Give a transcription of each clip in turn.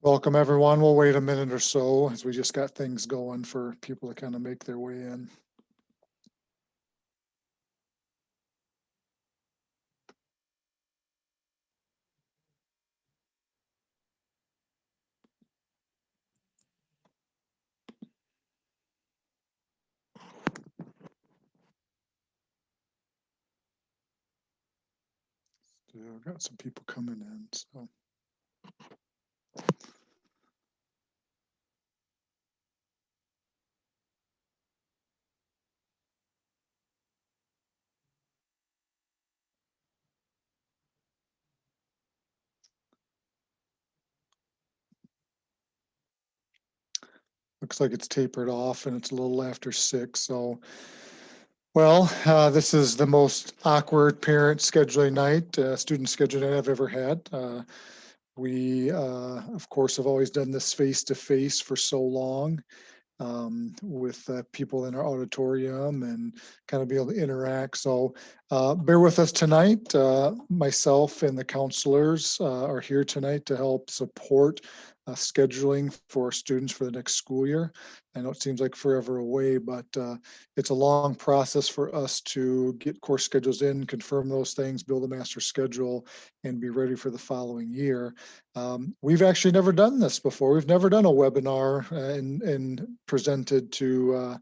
Welcome, everyone. We'll wait a minute or so as we just got things going for people to kind of make their way in. Still got some people coming in, so. Looks like it's tapered off and it's a little after 6. So, well, this is the most awkward parent scheduling night, student scheduling night I've ever had. We, of course, have always done this face to face for so long. With people in our auditorium and kind of be able to interact. So bear with us tonight. Myself and the counselors are here tonight to help support scheduling for students for the next school year. I know it seems like forever away, but it's a long process for us to get course schedules in, confirm those things, build a master schedule, and be ready for the following year. We've actually never done this before. We've never done a webinar and presented to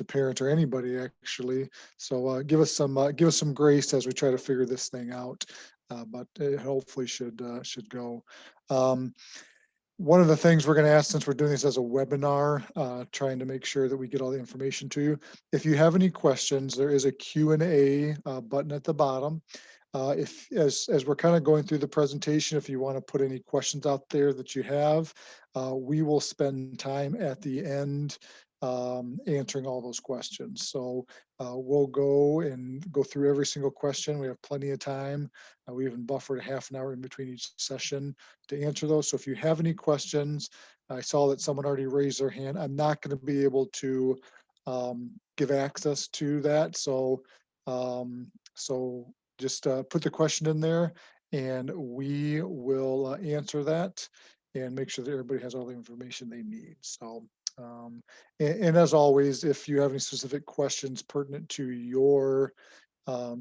parents or anybody actually. So give us some grace as we try to figure this thing out. But it hopefully should go. One of the things we're going to ask, since we're doing this as a webinar, trying to make sure that we get all the information to you. If you have any questions, there is a Q&A button at the bottom. If as we're kind of going through the presentation, if you want to put any questions out there that you have, we will spend time at the end answering all those questions. So we'll go through every single question. We have plenty of time. We even buffered a half an hour in between each session to answer those. So if you have any questions, I saw that someone already raised their hand. I'm not going to be able to give access to that. So just put the question in there and we will answer that and make sure that everybody has all the information they need. So, and as always, if you have any specific questions pertinent to your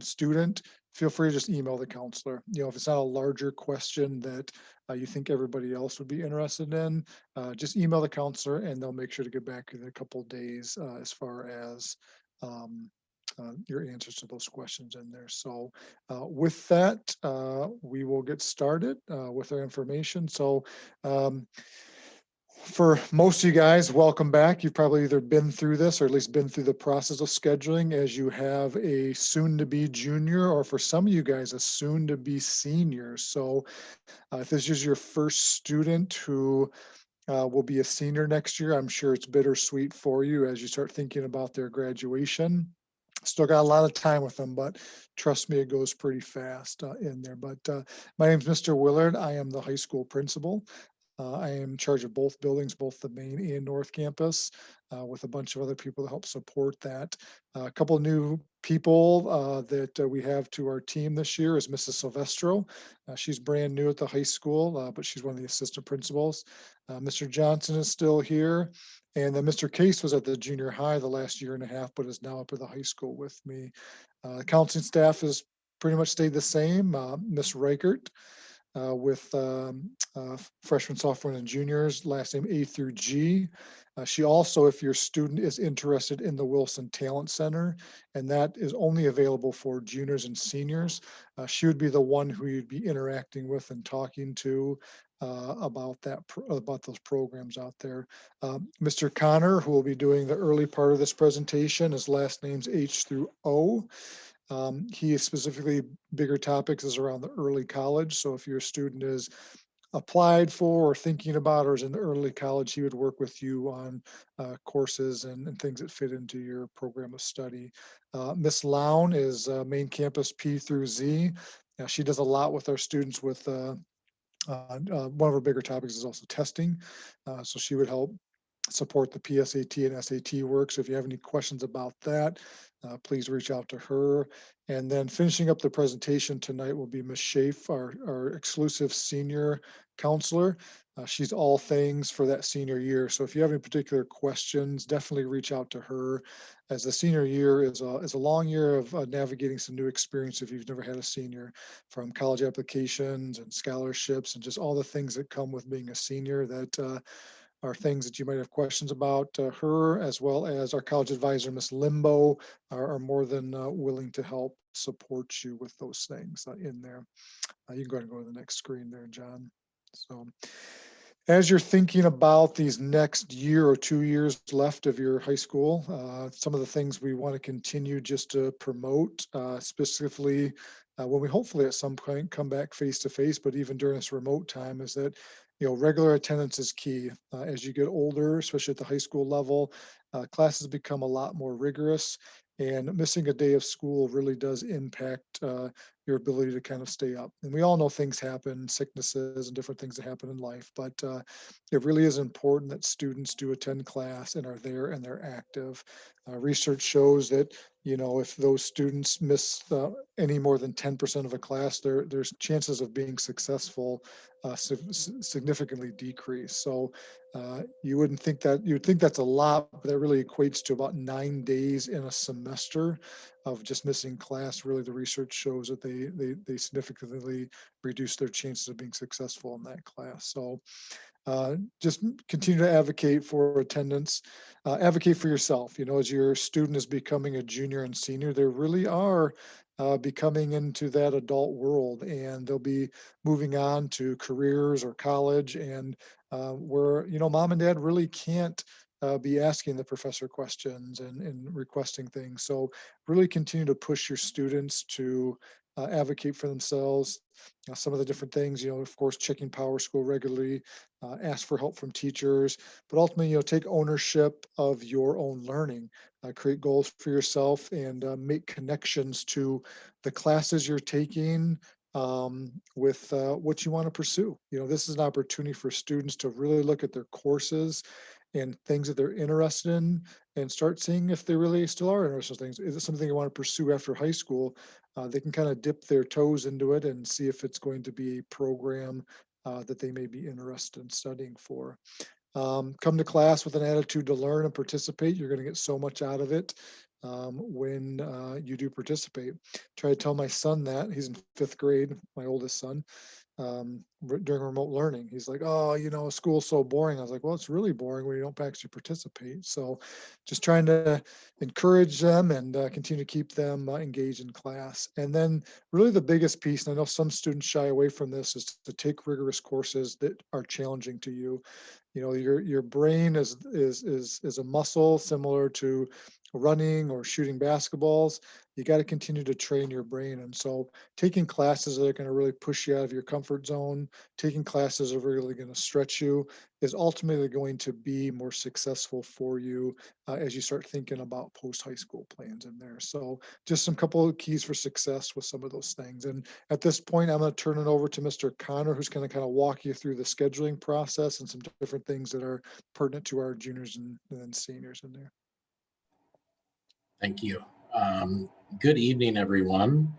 student, feel free to just email the counselor. If it's not a larger question that you think everybody else would be interested in, just email the counselor and they'll make sure to get back in a couple of days as far as your answers to those questions in there. So with that, we will get started with our information. So for most of you guys, welcome back. You've probably either been through this or at least been through the process of scheduling as you have a soon-to-be junior, or for some of you guys, a soon-to-be senior. So if this is your first student who will be a senior next year, I'm sure it's bittersweet for you as you start thinking about their graduation. Still got a lot of time with them, but trust me, it goes pretty fast in there. But my name is Mr. Willard. I am the high school principal. I am in charge of both buildings, both the main and north campus, with a bunch of other people to help support that. A couple of new people that we have to our team this year is Mrs. Silvestro. She's brand new at the high school, but she's one of the assistant principals. Mr. Johnson is still here. And then Mr. Case was at the junior high the last year and a half, but is now up at the high school with me. The counseling staff has pretty much stayed the same. Miss Reichert, with freshmen, sophomores, and juniors, last name A through G. She also, if your student is interested in the Wilson Talent Center, and that is only available for juniors and seniors, she would be the one who you'd be interacting with and talking to about those programs out there. Mr. Connor, who will be doing the early part of this presentation, his last name's H through O. He is specifically bigger topics is around the early college. So if your student is applied for or thinking about or is in the early college, he would work with you on courses and things that fit into your program of study. Miss Lown is main campus P through Z. She does a lot with our students with one of her bigger topics is also testing. So she would help support the PSAT and SAT work. So if you have any questions about that, please reach out to her. And then finishing up the presentation tonight will be Ms. Schaaf, our exclusive senior counselor. She's all things for that senior year. So if you have any particular questions, definitely reach out to her, as the senior year is a long year of navigating some new experience if you've never had a senior, from college applications and scholarships and just all the things that come with being a senior that are things that you might have questions about. Her, as well as our college advisor, Miss Limbo, are more than willing to help support you with those things in there. You can go ahead and go to the next screen there, John. So as you're thinking about these next year or 2 years left of your high school, some of the things we want to continue just to promote, specifically when we hopefully at some point come back face to face, but even during this remote time, is that regular attendance is key. As you get older, especially at the high school level, classes become a lot more rigorous, and missing a day of school really does impact your ability to kind of stay up. And we all know things happen, sicknesses and different things that happen in life, but it really is important that students do attend class and are there and they're active. Research shows that, if those students miss any more than 10% of a class, there's chances of being successful significantly decrease. So you would think that's a lot, but that really equates to about 9 days in a semester of just missing class. Really, the research shows that they significantly reduce their chances of being successful in that class. So just continue to advocate for attendance, advocate for yourself. As your student is becoming a junior and senior, there really are becoming into that adult world, and they'll be moving on to careers or college, and where mom and dad really can't be asking the professor questions and requesting things. So really continue to push your students to advocate for themselves. Some of the different things, of course, checking Power School regularly, ask for help from teachers, but ultimately, take ownership of your own learning, create goals for yourself, and make connections to the classes you're taking with what you want to pursue. This is an opportunity for students to really look at their courses and things that they're interested in, and start seeing if they really still are interested in things. Is it something they want to pursue after high school? They can kind of dip their toes into it and see if it's going to be a program that they may be interested in studying for. Come to class with an attitude to learn and participate. You're going to get so much out of it when you do participate. Try to tell my son that. He's in 5th grade, my oldest son, during remote learning. He's like, oh, school's so boring. I was like, well, it's really boring when you don't actually participate. So just trying to encourage them and continue to keep them engaged in class. And then really the biggest piece, and I know some students shy away from this, is to take rigorous courses that are challenging to you. Your brain is a muscle similar to running or shooting basketballs. You got to continue to train your brain. And so taking classes that are going to really push you out of your comfort zone, taking classes that are really going to stretch you, is ultimately going to be more successful for you as you start thinking about post-high school plans in there. So just some couple of keys for success with some of those things. And at this point, I'm going to turn it over to Mr. Connor, who's going to kind of walk you through the scheduling process and some different things that are pertinent to our juniors and seniors in there. Thank you. Good evening, everyone.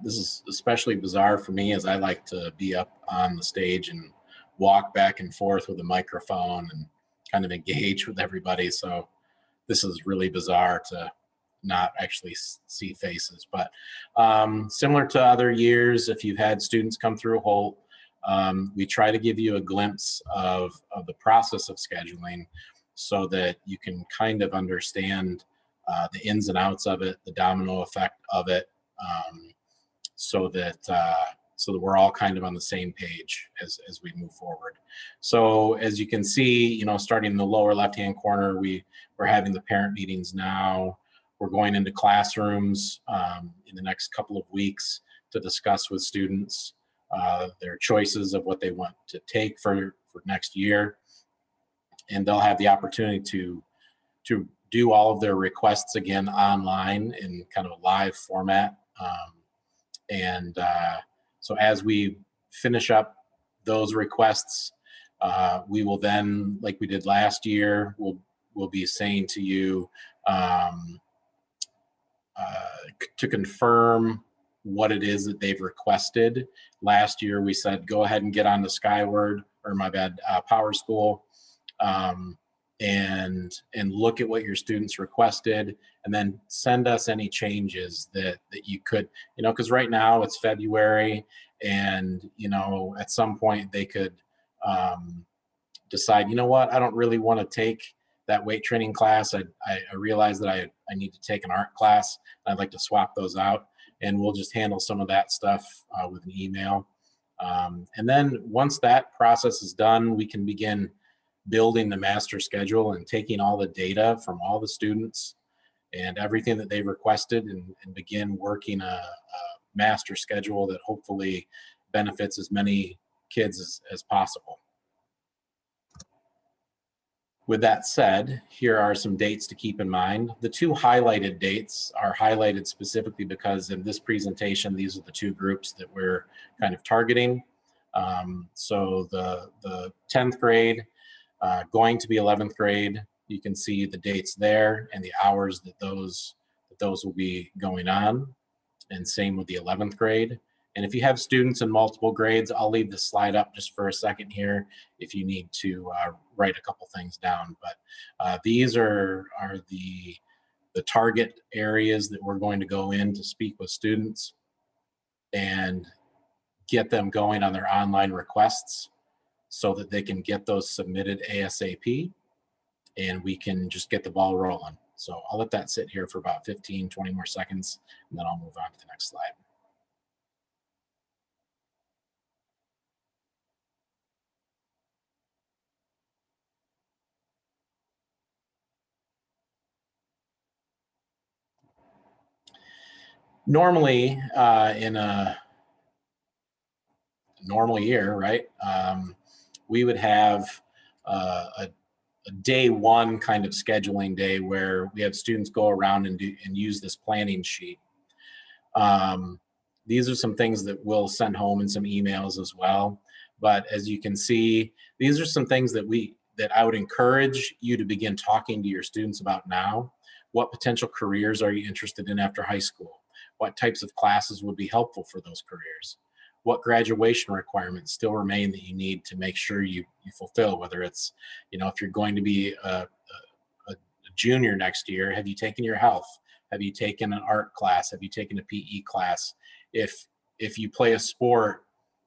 This is especially bizarre for me, as I like to be up on the stage and walk back and forth with a microphone and kind of engage with everybody. So this is really bizarre to not actually see faces. But similar to other years, if you've had students come through Holt, we try to give you a glimpse of the process of scheduling so that you can kind of understand the ins and outs of it, the domino effect of it, so that we're all kind of on the same page as we move forward. So as you can see, starting in the lower left-hand corner, we're having the parent meetings now. We're going into classrooms in the next couple of weeks to discuss with students their choices of what they want to take for next year, and they'll have the opportunity to do all of their requests again online in kind of a live format. So as we finish up those requests, We will then, like we did last year, we'll be saying to you to confirm what it is that they've requested. Last year, we said, go ahead and get on the Skyward, or my bad, Power School, and look at what your students requested, and then send us any changes that you could, because right now it's February, and at some point they could decide, what, I don't really want to take that weight training class. I realize that I need to take an art class. I'd like to swap those out, and we'll just handle some of that stuff with an email. And then once that process is done, we can begin building the master schedule and taking all the data from all the students and everything that they've requested, and begin working a master schedule that hopefully benefits as many kids as possible. With that said, here are some dates to keep in mind. The two highlighted dates are highlighted specifically because in this presentation, these are the two groups that we're kind of targeting. So the 10th grade going to be 11th grade, you can see the dates there and the hours that those will be going on, and same with the 11th grade. And if you have students in multiple grades, I'll leave this slide up just for a second here if you need to write a couple things down. But these are the target areas that we're going to go in to speak with students and get them going on their online requests so that they can get those submitted ASAP, and we can just get the ball rolling. So I'll let that sit here for about 15, 20 more seconds, and then I'll move on to the next slide. Normally, in a normal year, right, we would have a day one kind of scheduling day where we have students go around and use this planning sheet. These are some things that we'll send home in some emails as well. But as you can see, these are some things that I would encourage you to begin talking to your students about now. What potential careers are you interested in after high school? What types of classes would be helpful for those careers? What graduation requirements still remain that you need to make sure you fulfill, whether it's, if you're going to be a junior next year, have you taken your health? Have you taken an art class? Have you taken a PE class? If you play a sport,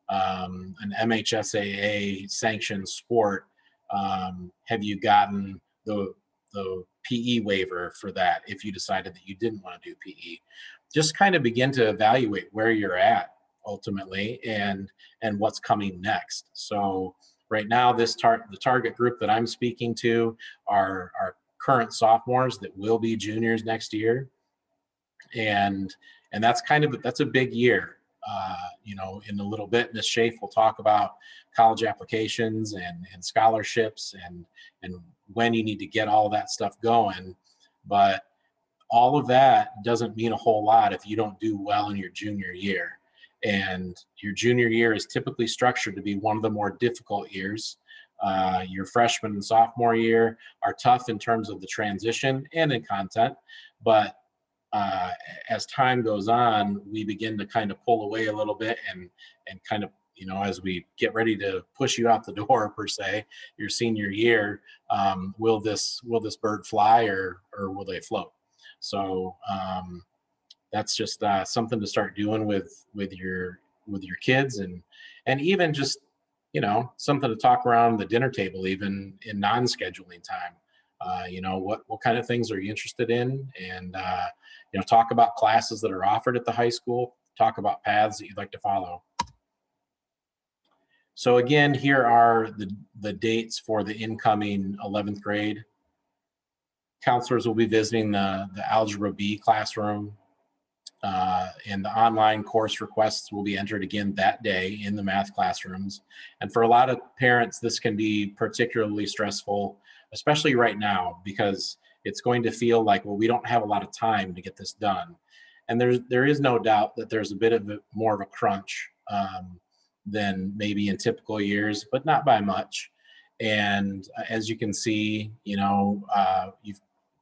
an MHSAA sanctioned sport, have you gotten the PE waiver for that if you decided that you didn't want to do PE? Just kind of begin to evaluate where you're at ultimately and what's coming next. So right now, the target group that I'm speaking to are current sophomores that will be juniors next year, and that's a big year. In a little bit, Ms. Schaaf will talk about college applications and scholarships and when you need to get all that stuff going. But all of that doesn't mean a whole lot if you don't do well in your junior year. And your junior year is typically structured to be one of the more difficult years. Your freshman and sophomore year are tough in terms of the transition and in content, but as time goes on, we begin to kind of pull away a little bit and kind of, as we get ready to push you out the door per se, your senior year, will this bird fly or will they float? So that's just something to start doing with your kids, and even just something to talk around the dinner table, even in non-scheduling time. What kind of things are you interested in, and talk about classes that are offered at the high school, talk about paths that you'd like to follow. So again, here are the dates for the incoming 11th grade. Counselors will be visiting the Algebra B classroom, and the online course requests will be entered again that day in the math classrooms. And for a lot of parents, this can be particularly stressful, especially right now, because it's going to feel like, well, we don't have a lot of time to get this done. And there is no doubt that there's a bit of more of a crunch than maybe in typical years, but not by much. And as you can see,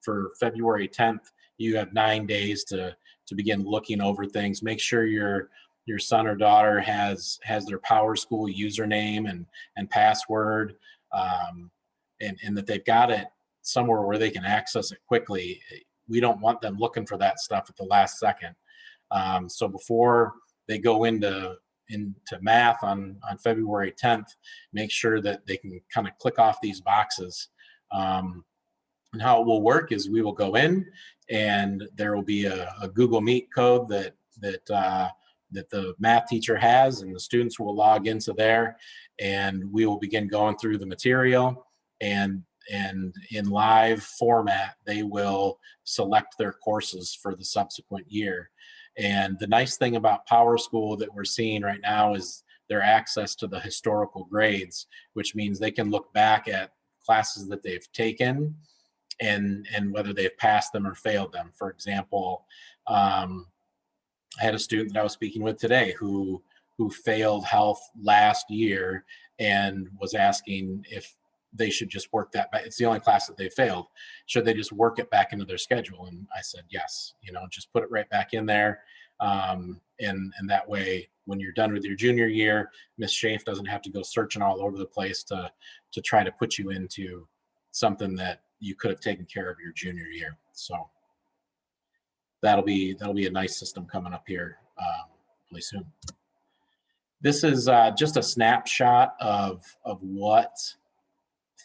for February 10th, you have 9 days to begin looking over things. Make sure your son or daughter has their Power School username and password, and that they've got it somewhere where they can access it quickly. We don't want them looking for that stuff at the last second. So before they go into math on February 10th, make sure that they can kind of click off these boxes. And how it will work is we will go in, and there will be a Google Meet code that the math teacher has, and the students will log into there, and we will begin going through the material, and in live format they will select their courses for the subsequent year. And the nice thing about Power School that we're seeing right now is their access to the historical grades, which means they can look back at classes that they've taken and whether they've passed them or failed them. For example, I had a student that I was speaking with today who failed health last year and was asking if they should just work that back. It's the only class that they failed. Should they just work it back into their schedule? And I said, yes, just put it right back in there. And that way, when you're done with your junior year, Miss Schaaf doesn't have to go searching all over the place to try to put you into something that you could have taken care of your junior year. So that'll be a nice system coming up here really soon. This is just a snapshot of what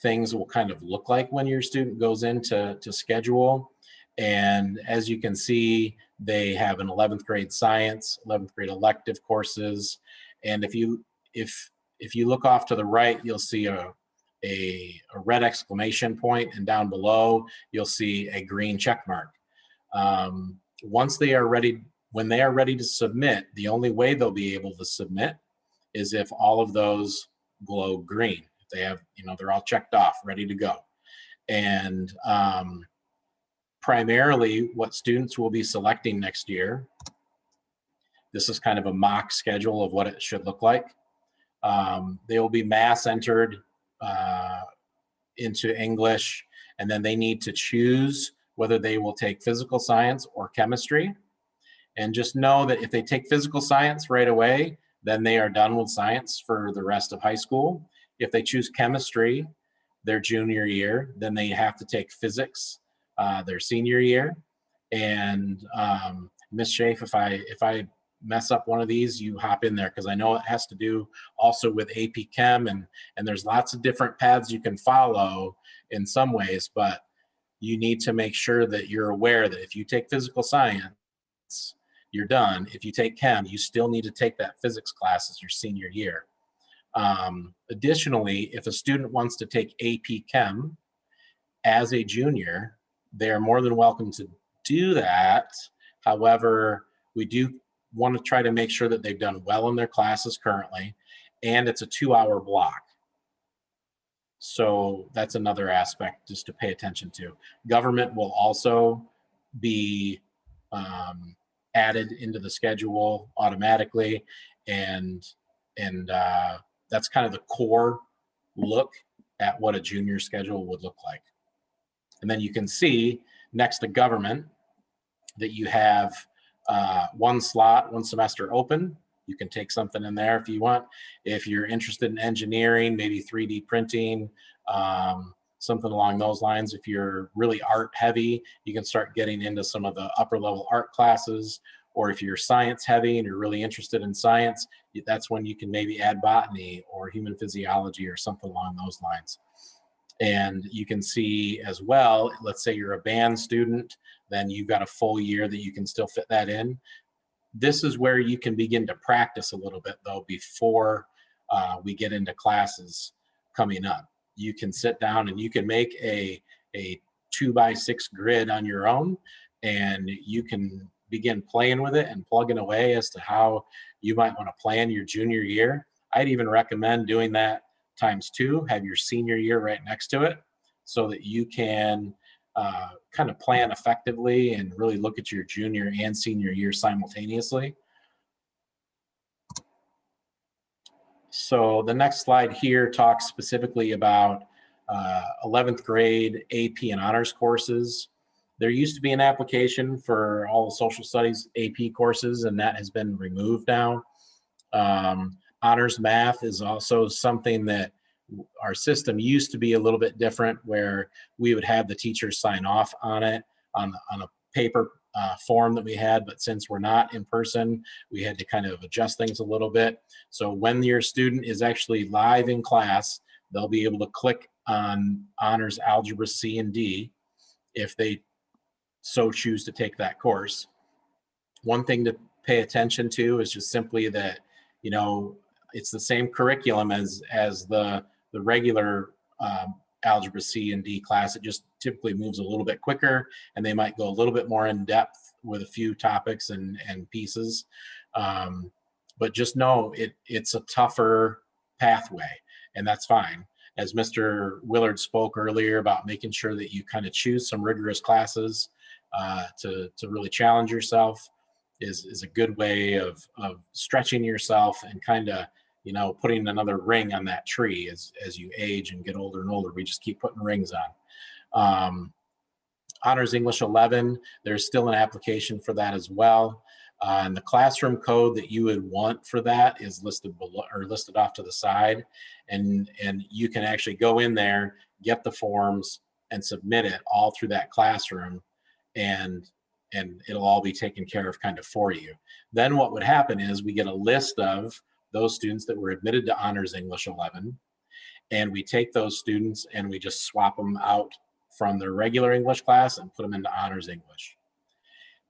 things will kind of look like when your student goes into schedule. And as you can see, they have an 11th grade science, 11th grade elective courses. And if you look off to the right, you'll see a red exclamation point, and down below you'll see a green check mark. When they are ready to submit, the only way they'll be able to submit is if all of those glow green. If they have, they're all checked off, ready to go. And primarily what students will be selecting next year, this is kind of a mock schedule of what it should look like. They will be mass entered into English, and then they need to choose whether they will take physical science or chemistry. And just know that if they take physical science right away, then they are done with science for the rest of high school. If they choose chemistry their junior year, then they have to take physics their senior year. And Ms. Schaaf, if I mess up one of these, you hop in there, because I know it has to do also with AP Chem, and there's lots of different paths you can follow in some ways, but you need to make sure that you're aware that if you take physical science, you're done. If you take chem, you still need to take that physics class as your senior year. Additionally, if a student wants to take AP Chem as a junior, they're more than welcome to do that. However, we do want to try to make sure that they've done well in their classes currently, and it's a 2-hour block. So that's another aspect just to pay attention to. Government will also be added into the schedule automatically, and that's kind of the core look at what a junior schedule would look like. And then you can see next to government that you have one slot, one semester open. You can take something in there if you want. If you're interested in engineering, maybe 3D printing, something along those lines. If you're really art heavy, you can start getting into some of the upper level art classes. Or if you're science heavy and you're really interested in science, that's when you can maybe add botany or human physiology or something along those lines. And you can see as well, let's say you're a band student, then you've got a full year that you can still fit that in. This is where you can begin to practice a little bit, though, before we get into classes coming up. You can sit down and you can make a 2x6 grid on your own, and you can begin playing with it and plugging away as to how you might want to plan your junior year. I'd even recommend doing that ×2, have your senior year right next to it, so that you can kind of plan effectively and really look at your junior and senior year simultaneously. So the next slide here talks specifically about 11th grade AP and honors courses. There used to be an application for all the social studies AP courses, and that has been removed now. Honors math is also something that our system used to be a little bit different, where we would have the teachers sign off on it on a paper form that we had, but since we're not in person, we had to kind of adjust things a little bit. So when your student is actually live in class, they'll be able to click on honors algebra C and D if they so choose to take that course. One thing to pay attention to is just simply that, you know, it's the same curriculum as the regular algebra C and D class. It just typically moves a little bit quicker, and they might go a little bit more in depth with a few topics and pieces. But just know it's a tougher pathway, and that's fine. As Mr. Willard spoke earlier about making sure that you kind of choose some rigorous classes to really challenge yourself is a good way of stretching yourself and kind of, you know, putting another ring on that tree as you age and get older and older. We just keep putting rings on. Honors English 11, there's still an application for that as well. And the classroom code that you would want for that is listed below, or listed off to the side. And you can actually go in there, get the forms, and submit it all through that classroom, and it'll all be taken care of kind of for you. Then what would happen is we get a list of those students that were admitted to Honors English 11, and we take those students and we just swap them out from their regular English class and put them into Honors English.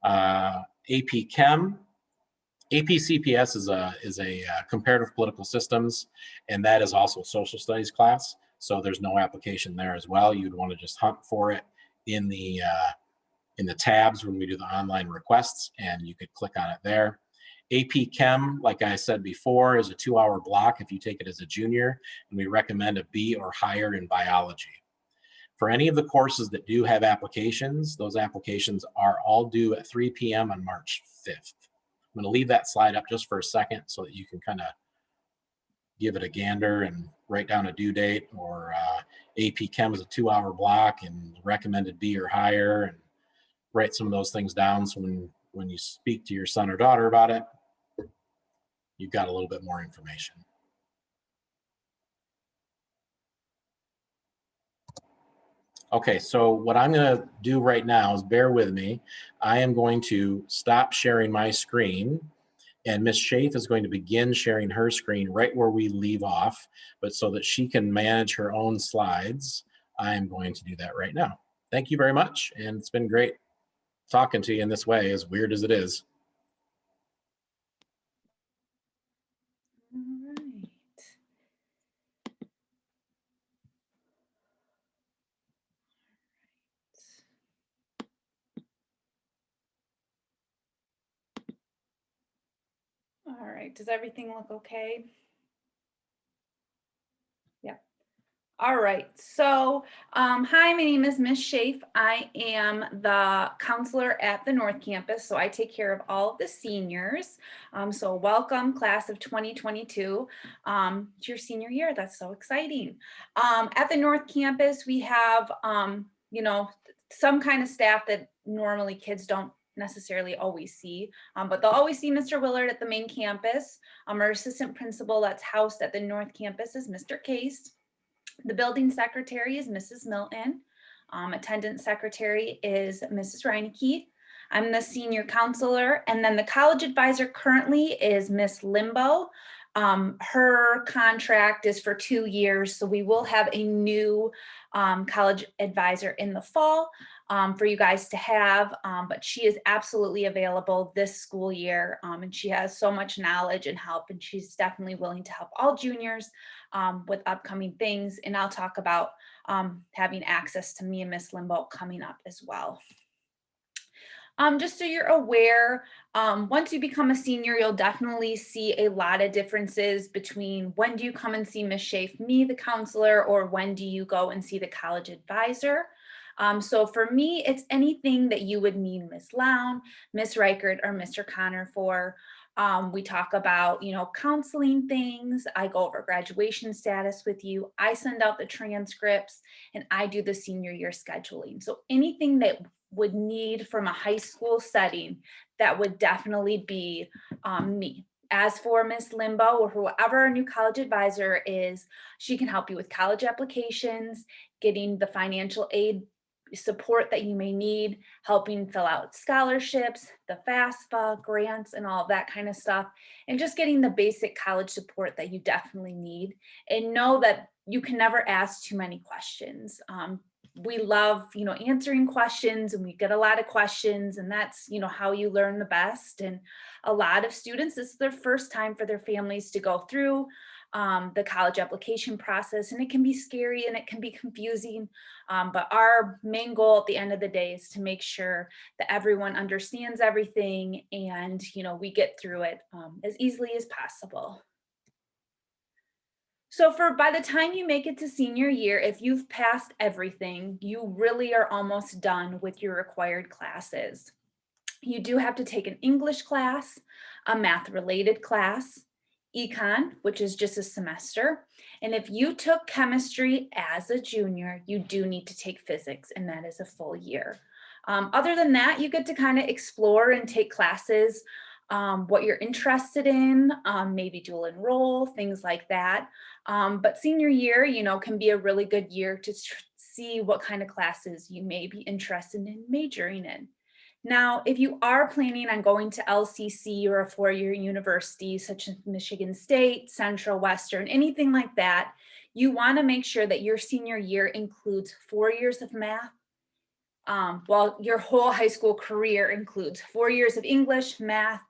AP Chem, AP CPS is a comparative political systems, and that is also a social studies class. So there's no application there as well. You'd want to just hunt for it in the tabs when we do the online requests, and you could click on it there. AP Chem, like I said before, is a 2-hour block if you take it as a junior, and we recommend a B or higher in biology. For any of the courses that do have applications, those applications are all due at 3 p.m. on March 5th. I'm going to leave that slide up just for a second so that you can kind of give it a gander and write down a due date. Or AP Chem is a 2-hour block and recommended B or higher, and write some of those things down so when you speak to your son or daughter about it, you've got a little bit more information. Okay, so what I'm going to do right now is, bear with me. I am going to stop sharing my screen, and Ms. Schaaf is going to begin sharing her screen right where we leave off, but so that she can manage her own slides, I'm going to do that right now. Thank you very much, and it's been great talking to you in this way, as weird as it is. All right, does everything look okay? Yeah. All right, so hi, my name is Miss Schaaf. I am the counselor at the North Campus, so I take care of all of the seniors. So welcome, class of 2022. It's your senior year, that's so exciting. At the North Campus, we have, you know, some kind of staff that normally kids don't necessarily always see, but they'll always see Mr. Willard at the main campus. Our assistant principal that's housed at the North Campus is Mr. Case. The building secretary is Mrs. Milton. Attendance secretary is Mrs. Reineke. I'm the senior counselor, and then the college advisor currently is Miss Limbo. Her contract is for 2 years, so we will have a new college advisor in the fall for you guys to have, but she is absolutely available this school year, and she has so much knowledge and help, and she's definitely willing to help all juniors with upcoming things. And I'll talk about having access to me and Miss Limbo coming up as well. Just so you're aware, once you become a senior, you'll definitely see a lot of differences between when do you come and see Miss Schaaf, me, the counselor, or when do you go and see the college advisor. So for me, it's anything that you would need Miss Lown, Miss Reichert, or Mr. Connor for. We talk about, counseling things. I go over graduation status with you. I send out the transcripts and I do the senior year scheduling. So anything that would need from a high school setting, that would definitely be me. As for Miss Limbo or whoever our new college advisor is, she can help you with college applications, getting the financial aid support that you may need, helping fill out scholarships, the FAFSA grants, and all of that kind of stuff, and just getting the basic college support that you definitely need. And know that you can never ask too many questions. We love, answering questions, and we get a lot of questions, and that's, how you learn the best. And a lot of students, this is their first time for their families to go through the college application process, and it can be scary and it can be confusing. But our main goal at the end of the day is to make sure that everyone understands everything and, we get through it as easily as possible. So by the time you make it to senior year, if you've passed everything, you really are almost done with your required classes. You do have to take an English class, a math related class, econ, which is just a semester. And if you took chemistry as a junior, you do need to take physics, and that is a full year. Other than that, you get to kind of explore and take classes, what you're interested in, maybe dual enroll, things like that. But senior year, can be a really good year to see what kind of classes you may be interested in majoring in. Now, if you are planning on going to LCC or a four-year university, such as Michigan State, Central, Western, anything like that, you want to make sure that your senior year includes 4 years of math. While your whole high school career includes 4 years of English, math,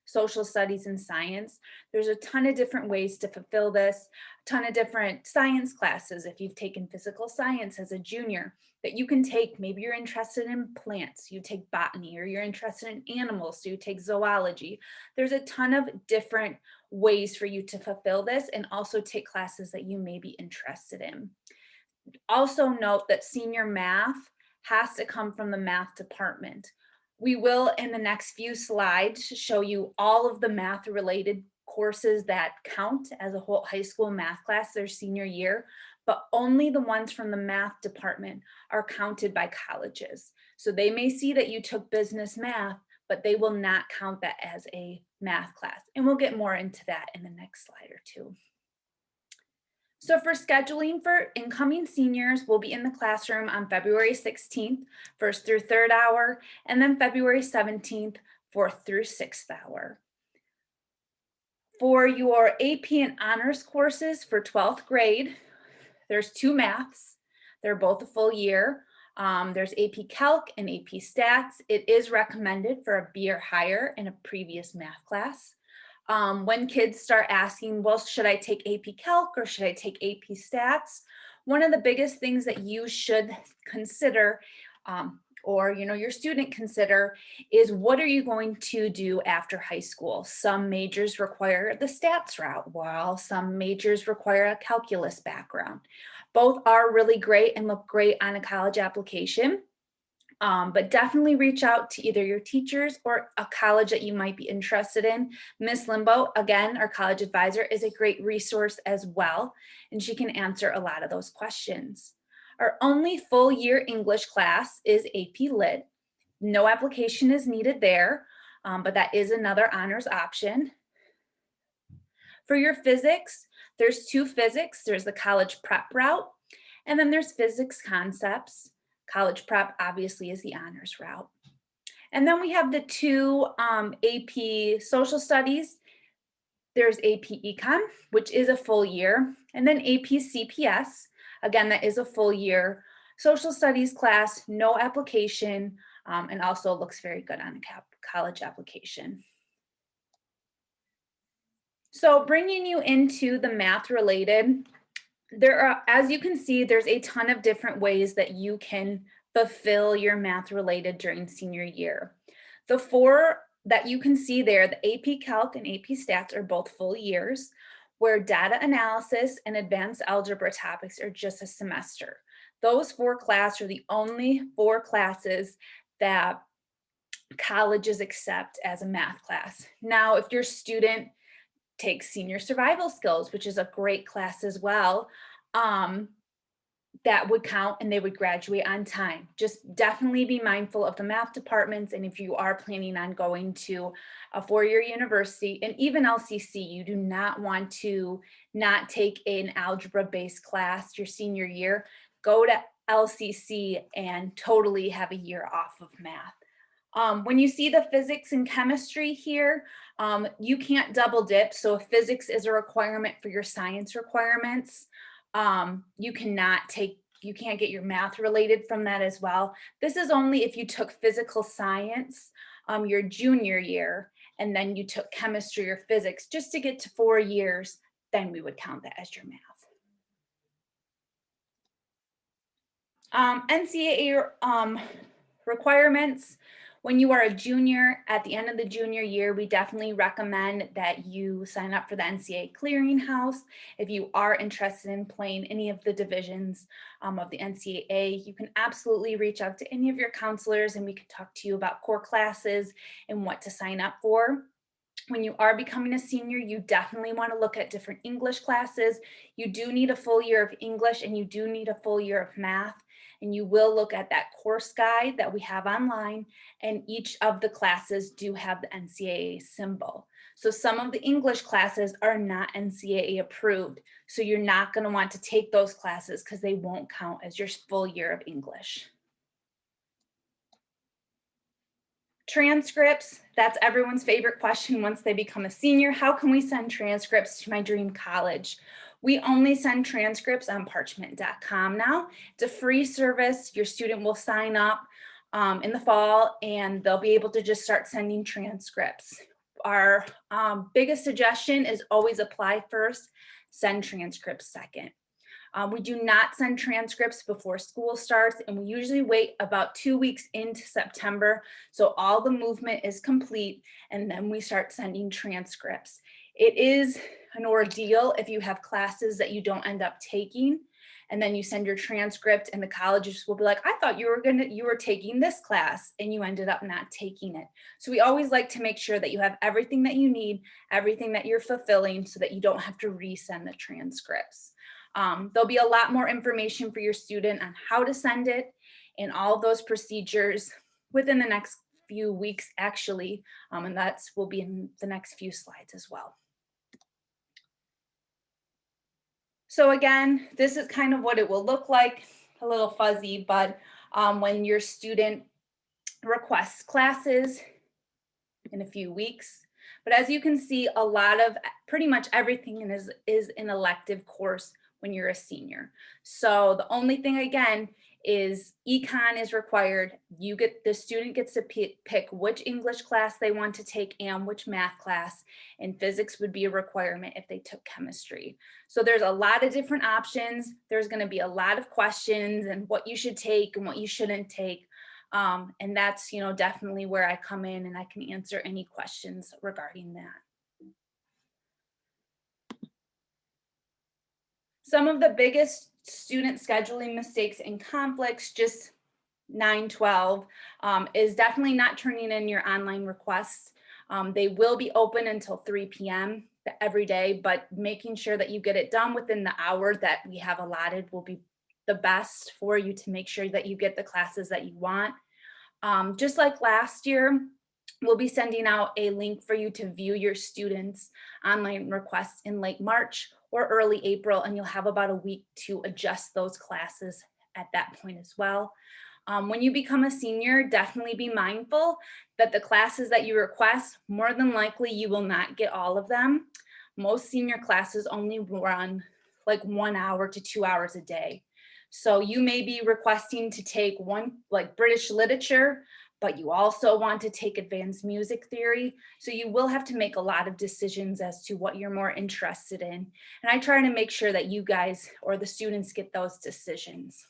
social studies, and science. There's a ton of different ways to fulfill this, a ton of different science classes. If you've taken physical science as a junior, that you can take, maybe you're interested in plants, you take botany, or you're interested in animals, so you take zoology. There's a ton of different ways for you to fulfill this, and also take classes that you may be interested in. Also note that senior math has to come from the math department. We will, in the next few slides, show you all of the math related courses that count as a whole high school math class their senior year, but only the ones from the math department are counted by colleges. So they may see that you took business math, but they will not count that as a math class. And we'll get more into that in the next slide or two. So for scheduling for incoming seniors, we'll be in the classroom on February 16th, 1st through 3rd hour, and then February 17th, 4th through 6th hour. For your AP and honors courses for 12th grade, there's 2 maths. They're both a full year. There's AP Calc and AP Stats. It is recommended for a B or higher in a previous math class. When kids start asking, well, should I take AP Calc or should I take AP Stats? One of the biggest things that you should consider, or your student consider, is what are you going to do after high school? Some majors require the stats route, while some majors require a calculus background. Both are really great and look great on a college application. But definitely reach out to either your teachers or a college that you might be interested in. Miss Limbo, again, our college advisor, is a great resource as well, and she can answer a lot of those questions. Our only full year English class is AP Lit. No application is needed there, but that is another honors option. For your physics, there's 2 physics. There's the college prep route, and then there's physics concepts. College prep obviously is the honors route. And then we have the 2 AP social studies. There's AP Econ, which is a full year, and then AP CPS. Again, that is a full year social studies class, no application, and also looks very good on a college application. So bringing you into the math related, there are, as you can see, there's a ton of different ways that you can fulfill your math related during senior year. The 4 that you can see there, the AP Calc and AP Stats, are both full years, where data analysis and advanced algebra topics are just a semester. Those 4 classes are the only 4 classes that colleges accept as a math class. Now, if your student takes senior survival skills, which is a great class as well, that would count and they would graduate on time. Just definitely be mindful of the math departments. And if you are planning on going to a four-year university and even LCC, you do not want to not take an algebra-based class your senior year. Go to LCC and totally have a year off of math. When you see the physics and chemistry here, you can't double dip. So if physics is a requirement for your science requirements, you can't get your math related from that as well. This is only if you took physical science your junior year, and then you took chemistry or physics just to get to 4 years, then we would count that as your math. NCAA requirements. When you are a junior, at the end of the junior year, we definitely recommend that you sign up for the NCAA clearinghouse. If you are interested in playing any of the divisions of the NCAA, you can absolutely reach out to any of your counselors and we can talk to you about core classes and what to sign up for. When you are becoming a senior, you definitely want to look at different English classes. You do need a full year of English and you do need a full year of math. And you will look at that course guide that we have online, and each of the classes do have the NCAA symbol. So some of the English classes are not NCAA approved. So you're not going to want to take those classes because they won't count as your full year of English. Transcripts, that's everyone's favorite question once they become a senior. How can we send transcripts to my dream college? We only send transcripts on parchment.com now. It's a free service. Your student will sign up in the fall and they'll be able to just start sending transcripts. Our biggest suggestion is always apply first, send transcripts second. We do not send transcripts before school starts, and we usually wait about 2 weeks into September. So all the movement is complete, and then we start sending transcripts. It is an ordeal if you have classes that you don't end up taking, and then you send your transcript and the colleges will be like, I thought you were taking this class and you ended up not taking it. So we always like to make sure that you have everything that you need, everything that you're fulfilling so that you don't have to resend the transcripts. There'll be a lot more information for your student on how to send it and all of those procedures within the next few weeks, actually, and that will be in the next few slides as well. So again, this is kind of what it will look like, a little fuzzy, but when your student requests classes in a few weeks. But as you can see, a lot of pretty much everything is an elective course when you're a senior. So the only thing again is econ is required. The student gets to pick which English class they want to take and which math class, and physics would be a requirement if they took chemistry. So there's a lot of different options. There's going to be a lot of questions and what you should take and what you shouldn't take. And that's, definitely where I come in and I can answer any questions regarding that. Some of the biggest student scheduling mistakes and conflicts, just 9/12, is definitely not turning in your online requests. They will be open until 3 p.m. every day, but making sure that you get it done within the hour that we have allotted will be the best for you to make sure that you get the classes that you want. Just like last year, we'll be sending out a link for you to view your students' online requests in late March or early April, and you'll have about a week to adjust those classes at that point as well. When you become a senior, definitely be mindful that the classes that you request, more than likely you will not get all of them. Most senior classes only run like 1 hour to 2 hours a day. So you may be requesting to take one like British literature, but you also want to take advanced music theory. So you will have to make a lot of decisions as to what you're more interested in. And I try to make sure that you guys or the students get those decisions.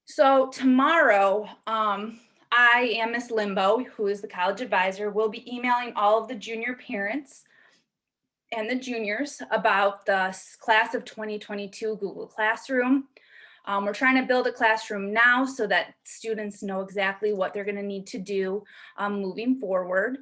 So tomorrow, I am Miss Limbo, who is the college advisor, will be emailing all of the junior parents and the juniors about the class of 2022 Google Classroom. We're trying to build a classroom now so that students know exactly what they're going to need to do moving forward.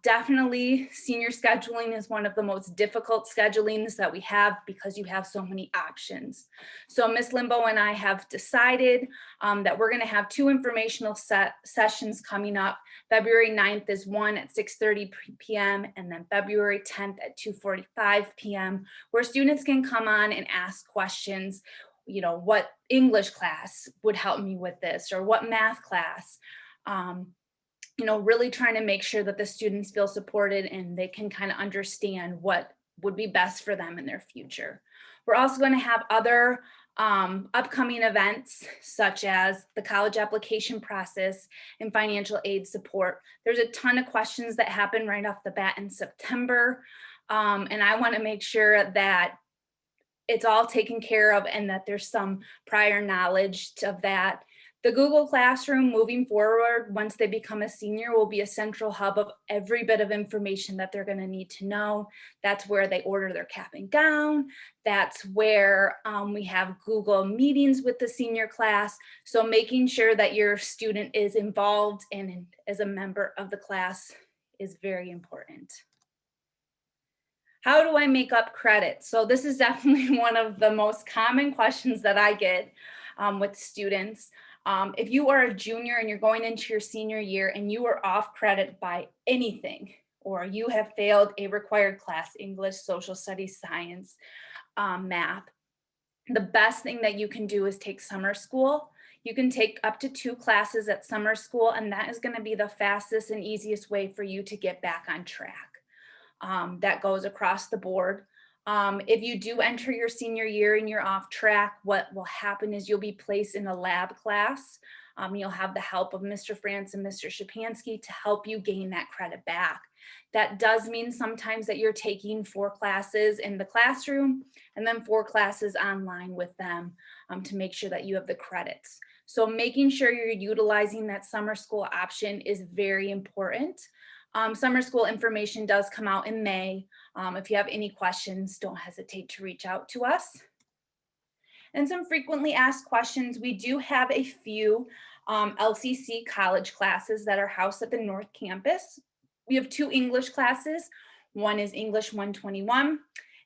Definitely senior scheduling is one of the most difficult schedulings that we have because you have so many options. So Ms. Limbo and I have decided that we're going to have 2 informational sessions coming up. February 9th is one at 6:30 p.m. and then February 10th at 2:45 p.m. where students can come on and ask questions. You know, what English class would help me with this, or what math class? You know, really trying to make sure that the students feel supported and they can kind of understand what would be best for them in their future. We're also going to have other upcoming events such as the college application process and financial aid support. There's a ton of questions that happen right off the bat in September. And I want to make sure that it's all taken care of and that there's some prior knowledge of that. The Google Classroom moving forward, once they become a senior, will be a central hub of every bit of information that they're going to need to know. That's where they order their cap and gown. That's where we have Google meetings with the senior class. So making sure that your student is involved and as a member of the class is very important. How do I make up credit? So this is definitely one of the most common questions that I get with students. If you are a junior and you're going into your senior year and you are off credit by anything, or you have failed a required class, English, social studies, science, math, the best thing that you can do is take summer school. You can take up to 2 classes at summer school, and that is going to be the fastest and easiest way for you to get back on track. That goes across the board. If you do enter your senior year and you're off track, what will happen is you'll be placed in a lab class. You'll have the help of Mr. France and Mr. Shapansky to help you gain that credit back. That does mean sometimes that you're taking 4 classes in the classroom and then 4 classes online with them to make sure that you have the credits. So making sure you're utilizing that summer school option is very important. Summer school information does come out in May. If you have any questions, don't hesitate to reach out to us. And some frequently asked questions. We do have a few LCC college classes that are housed at the North Campus. We have 2 English classes. One is English 121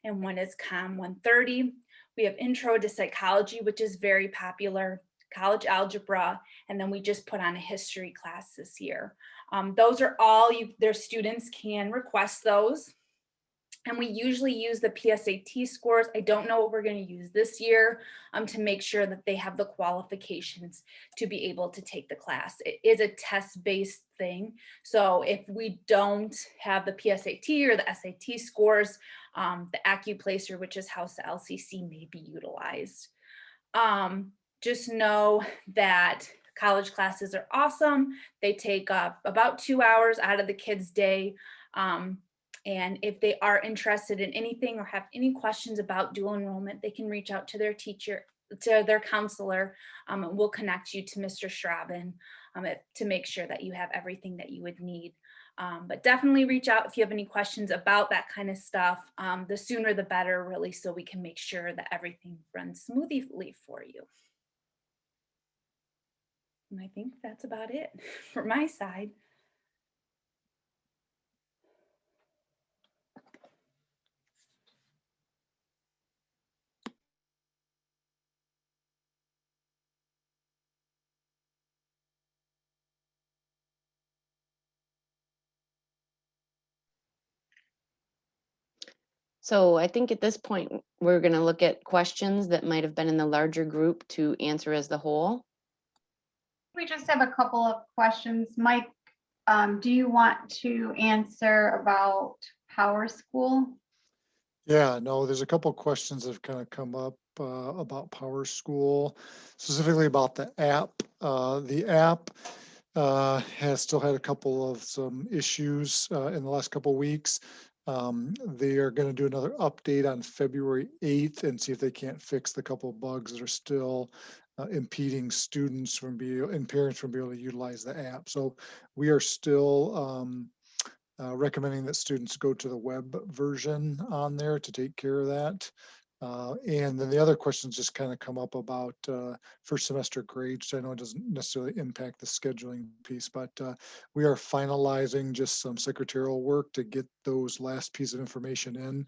and one is Com 130. We have Intro to Psychology, which is very popular, college algebra, and then we just put on a history class this year. Those are all their students can request those. And we usually use the PSAT scores. I don't know what we're going to use this year to make sure that they have the qualifications to be able to take the class. It is a test-based thing. So if we don't have the PSAT or the SAT scores, the AccuPlacer, which is housed at LCC, may be utilized. Just know that college classes are awesome. They take up about 2 hours out of the kids' day. And if they are interested in anything or have any questions about dual enrollment, they can reach out to their teacher, to their counselor, and we'll connect you to Mr. Schraben to make sure that you have everything that you would need. But definitely reach out if you have any questions about that kind of stuff. The sooner the better, really, so we can make sure that everything runs smoothly for you. And I think that's about it for my side. So I think at this point, we're going to look at questions that might have been in the larger group to answer as the whole. We just have a couple of questions. Mike, do you want to answer about Power School? Yeah, no, there's a couple of questions that have kind of come up about Power School, specifically about the app. The app has still had a couple of some issues in the last couple of weeks. They are going to do another update on February 8th and see if they can't fix the couple of bugs that are still impeding students from and parents from being able to utilize the app. So we are still recommending that students go to the web version on there to take care of that. And then the other questions just kind of come up about first semester grades. I know it doesn't necessarily impact the scheduling piece, but we are finalizing just some secretarial work to get those last piece of information in.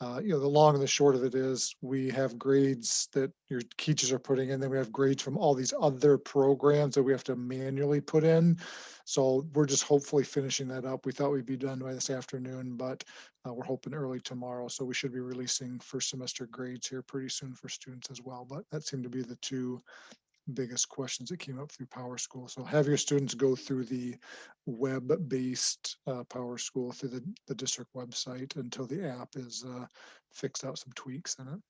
The long and the short of it is we have grades that your teachers are putting in, then we have grades from all these other programs that we have to manually put in. So we're just hopefully finishing that up. We thought we'd be done by this afternoon, but we're hoping early tomorrow. So we should be releasing first semester grades here pretty soon for students as well. But that seemed to be the two biggest questions that came up through Power School. So have your students go through the web-based Power School through the district website until the app is fixed out some tweaks in it.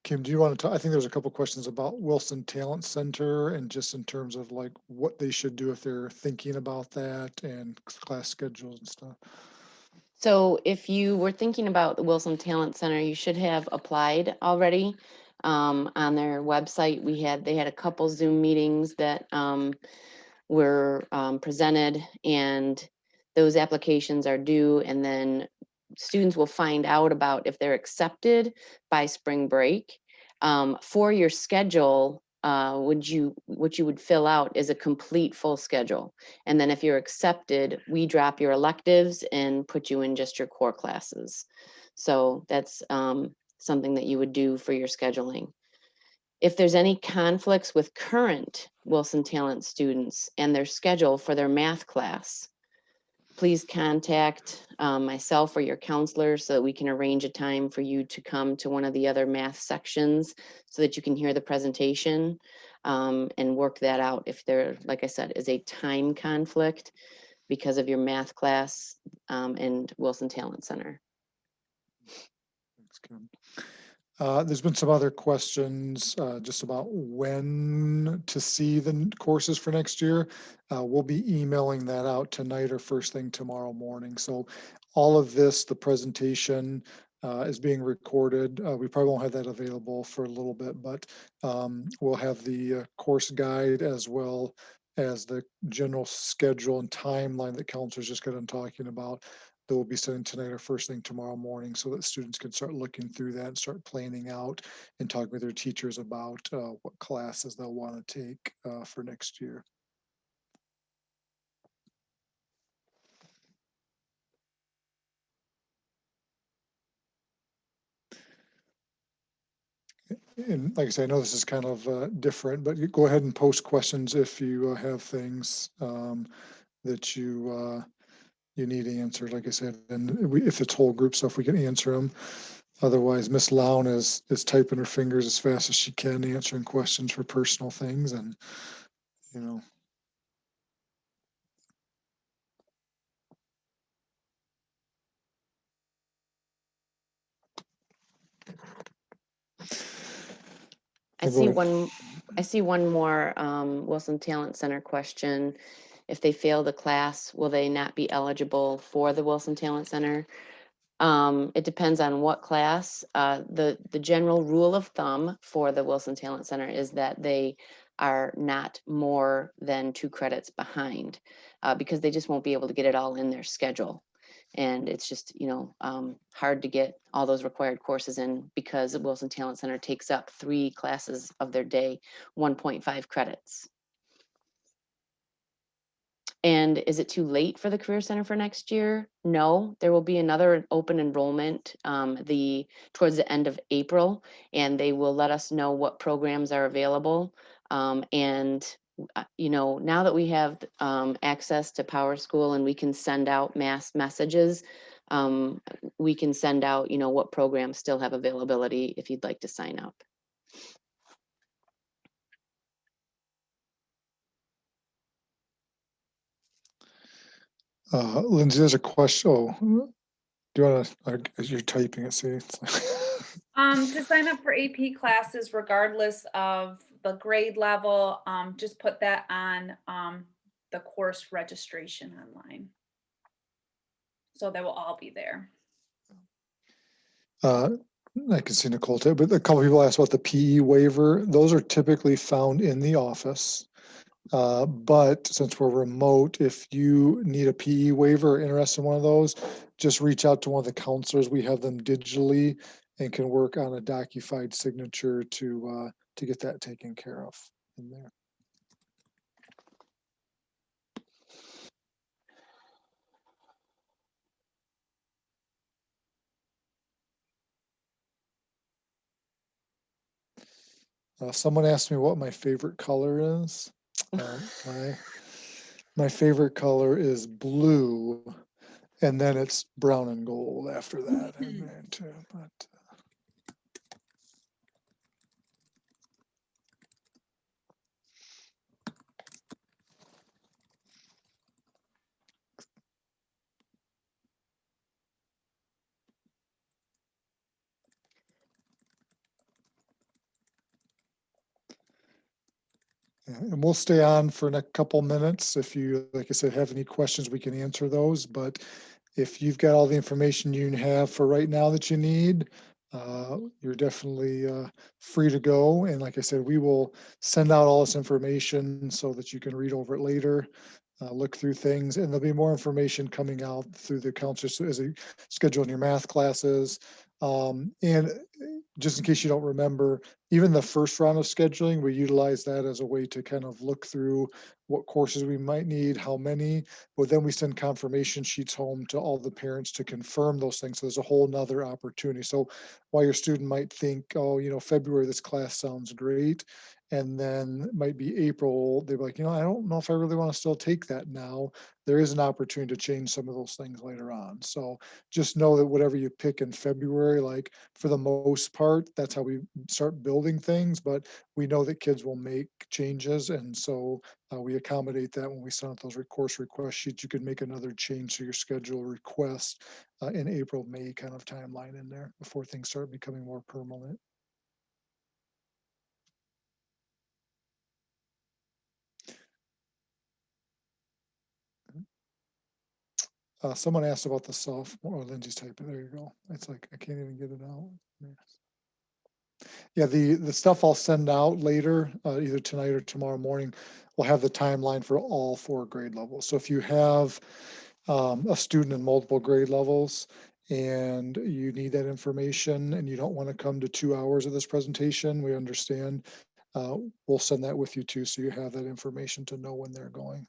Kim, do you want to talk? I think there's a couple questions about Wilson Talent Center and just in terms of like what they should do if they're thinking about that and class schedules and stuff. So if you were thinking about the Wilson Talent Center, you should have applied already. On their website, they had a couple Zoom meetings that were presented, and those applications are due, and then students will find out about if they're accepted by spring break. For your schedule, what you would fill out is a complete full schedule. And then if you're accepted, we drop your electives and put you in just your core classes. So that's something that you would do for your scheduling. If there's any conflicts with current Wilson Talent students and their schedule for their math class, please contact myself or your counselor so that we can arrange a time for you to come to one of the other math sections so that you can hear the presentation and work that out if there, like I said, is a time conflict because of your math class and Wilson Talent Center. Thanks, Kim. There's been some other questions just about when to see the courses for next year. We'll be emailing that out tonight or first thing tomorrow morning. So all of this, the presentation is being recorded. We probably won't have that available for a little bit, but we'll have the course guide as well as the general schedule and timeline that counselors just got done talking about. That we'll be sending tonight or first thing tomorrow morning so that students can start looking through that and start planning out and talking with their teachers about what classes they'll want to take for next year. And like I say, I know this is kind of different, but you go ahead and post questions if you have things that you need answered, like I said, and if it's whole group stuff, we can answer them. Otherwise, Miss Lown is typing her fingers as fast as she can, answering questions for personal things, and you know. I see one more Wilson Talent Center question. If they fail the class, will they not be eligible for the Wilson Talent Center? It depends on what class. The general rule of thumb for the Wilson Talent Center is that they are not more than 2 credits behind because they just won't be able to get it all in their schedule. And it's just, hard to get all those required courses in because the Wilson Talent Center takes up 3 classes of their day, 1.5 credits. And is it too late for the Career Center for next year? No, there will be another open enrollment towards the end of April, and they will let us know what programs are available. Now that we have access to Power School and we can send out mass messages, we can send out, what programs still have availability if you'd like to sign up. Lindsay, there's a question. Oh, do you want to, as you're typing it, see? To sign up for AP classes, regardless of the grade level, just put that on the course registration online. So they will all be there. I can see Nicole too, but a couple people asked about the PE waiver. Those are typically found in the office. But since we're remote, if you need a PE waiver or interested in one of those, just reach out to one of the counselors. We have them digitally and can work on a docufied signature to get that taken care of in there. Someone asked me what my favorite color is. My favorite color is blue, and then it's brown and gold after that. in there too, but, yeah, and we'll stay on for a couple minutes. If you, like I said, have any questions, we can answer those. But if you've got all the information you have for right now that you need, you're definitely free to go. And like I said, we will send out all this information so that you can read over it later, look through things, and there'll be more information coming out through the counselors as they schedule in your math classes. And just in case you don't remember, even the first round of scheduling, we utilize that as a way to kind of look through what courses we might need, how many, but then we send confirmation sheets home to all the parents to confirm those things. So there's a whole nother opportunity. So while your student might think, oh, February, this class sounds great. And then it might be April, they're like, I don't know if I really want to still take that now. There is an opportunity to change some of those things later on. So just know that whatever you pick in February, like for the most part, that's how we start building things, but we know that kids will make changes. And so we accommodate that when we send out those course request sheets. You can make another change to your schedule request in April, May kind of timeline in there before things start becoming more permanent. Someone asked about the sophomore, Lindsay's typing, there you go. It's like, I can't even get it out. Yeah, the stuff I'll send out later, either tonight or tomorrow morning, will have the timeline for all 4 grade levels. So if you have a student in multiple grade levels and you need that information and you don't want to come to 2 hours of this presentation, we understand. We'll send that with you too, so you have that information to know when they're going.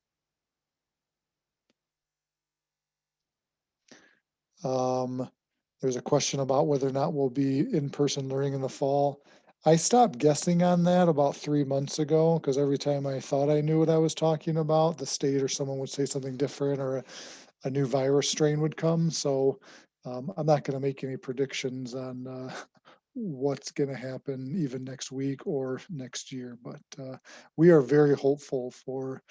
There's a question about whether or not we'll be in-person learning in the fall. I stopped guessing on that about 3 months ago, because every time I thought I knew what I was talking about, the state or someone would say something different, or a new virus strain would come. So I'm not going to make any predictions on what's going to happen even next week or next year, but we are very hopeful for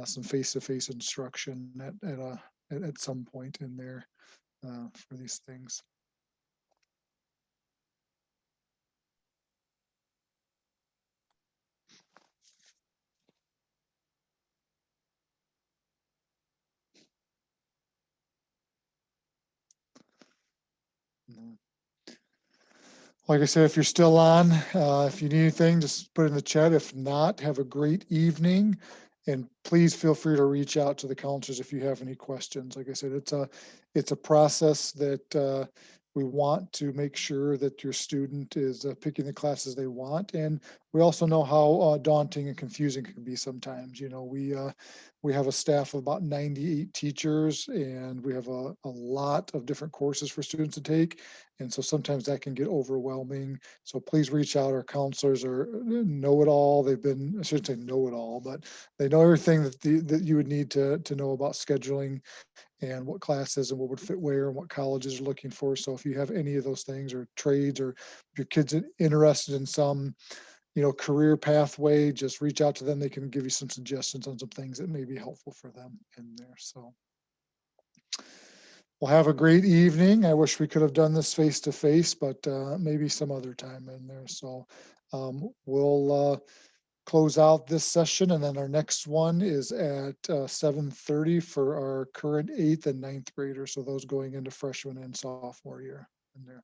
some face-to-face instruction at some point in there for these things. Like I said, if you're still on, if you need anything, just put it in the chat. If not, have a great evening. And please feel free to reach out to the counselors if you have any questions. Like I said, it's a process that we want to make sure that your student is picking the classes they want. And we also know how daunting and confusing it can be sometimes. We have a staff of about 98 teachers, and we have a lot of different courses for students to take. And so sometimes that can get overwhelming. So please reach out. Our counselors are know-it-all. They've been, I shouldn't say know-it-all, but they know everything that you would need to know about scheduling and what classes and what would fit where and what colleges are looking for. So if you have any of those things, or trades, or if your kid's interested in some career pathway, just reach out to them. They can give you some suggestions on some things that may be helpful for them in there. So well, have a great evening. I wish we could have done this face to face, but maybe some other time in there. So we'll close out this session, and then our next one is at 7:30 for our current 8th and 9th graders. So those going into freshman and sophomore year in there.